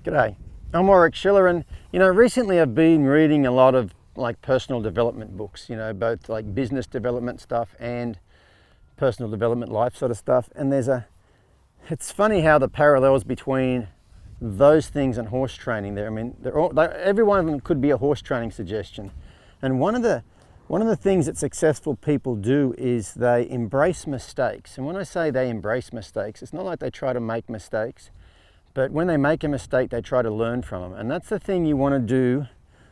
G'day, I'm Warwick Schiller, and recently I've been reading a lot of like personal development books, both like business development stuff and personal development life sort of stuff. And it's funny how the parallels between those things and horse training there. I mean, every one of them could be a horse training suggestion. And one of the things that successful people do is they embrace mistakes. And when I say they embrace mistakes, it's not like they try to make mistakes. But when they make a mistake, they try to learn from them. And that's the thing you want to do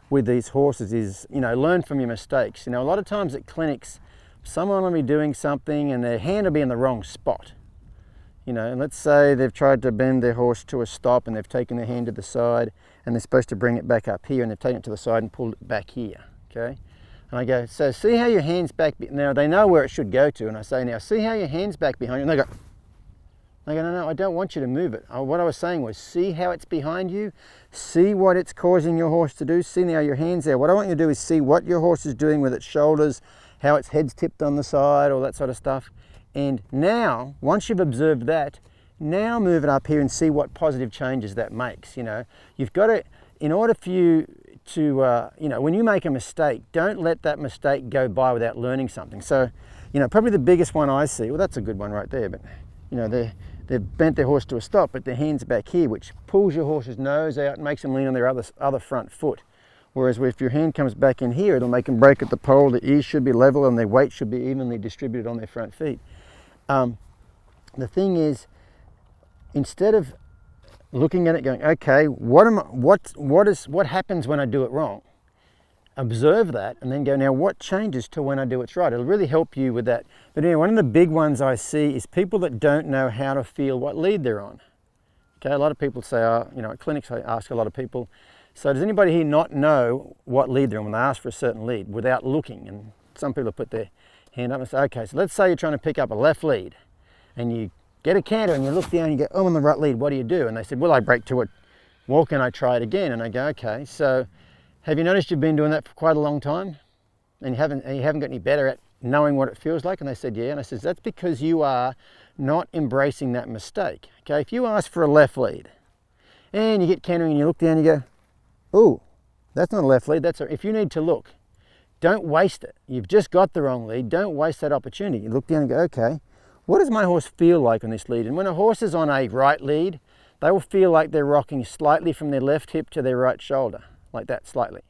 with these horses is, learn from your mistakes. A lot of times at clinics, someone will be doing something and their hand will be in the wrong spot. And let's say they've tried to bend their horse to a stop and they've taken their hand to the side and they're supposed to bring it back up here and they've taken it to the side and pulled it back here, okay? And I go, so see how your hand's back, now they know where it should go to, and I say, now see how your hand's back behind you, and they go, no, I don't want you to move it. What I was saying was, see how it's behind you? See what it's causing your horse to do? See now your hand's there. What I want you to do is see what your horse is doing with its shoulders, how its head's tipped on the side, all that sort of stuff. And now, once you've observed that, now move it up here and see what positive changes that makes. You've got to, in order for you to, when you make a mistake, don't let that mistake go by without learning something. So, probably the biggest one I see, well, that's a good one right there, but, they've bent their horse to a stop, but their hand's back here, which pulls your horse's nose out and makes them lean on their other front foot. Whereas if your hand comes back in here, it'll make them break at the pole, the ears should be level and their weight should be evenly distributed on their front feet. The thing is, instead of looking at it going, okay, what happens when I do it wrong? Observe that and then go, now what changes to when I do it right? It'll really help you with that. But one of the big ones I see is people that don't know how to feel what lead they're on. Okay, a lot of people say, at clinics I ask a lot of people, so does anybody here not know what lead they're on when they ask for a certain lead without looking? And some people put their hand up and say, okay, so let's say you're trying to pick up a left lead and you get a canter and you look down and you go, oh, I'm on the right lead, what do? And they said, well, I break to it, walk and I try it again. And I go, okay, so have you noticed you've been doing that for quite a long time and you haven't got any better at knowing what it feels like? And they said, yeah. And I said, that's because you are not embracing that mistake. Okay, if you ask for a left lead and you get cantering and you look down and you go, oh, that's not a left lead, if you need to look, don't waste it. You've just got the wrong lead, don't waste that opportunity. You look down and go, okay, what does my horse feel like on this lead? And when a horse is on a right lead, they will feel like they're rocking slightly from their left hip to their right shoulder. Like that, slightly.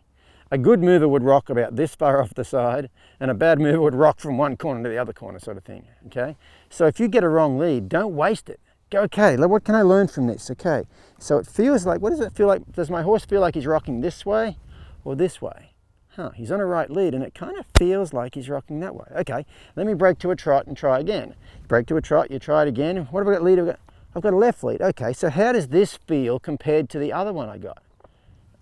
A good mover would rock about this far off the side, and a bad mover would rock from one corner to the other corner, sort of thing, okay? So if you get a wrong lead, don't waste it. Go, okay, what can I learn from this? Okay, so it feels like, what does it feel like? Does my horse feel like he's rocking this way or this way? He's on a right lead, and it kind of feels like he's rocking that way. Okay, let me break to a trot and try again. Break to a trot, you try it again. What have I got lead? I've got a left lead. Okay, so how does this feel compared to the other one I got?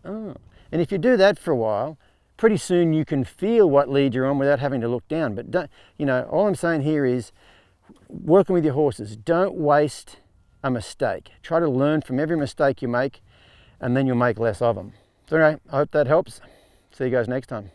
Oh. And if you do that for a while, pretty soon you can feel what lead you're on without having to look down. But don't, all I'm saying here is, working with your horses, don't waste a mistake. Try to learn from every mistake you make, and then you'll make less of them. So anyway, I hope that helps. See you guys next time.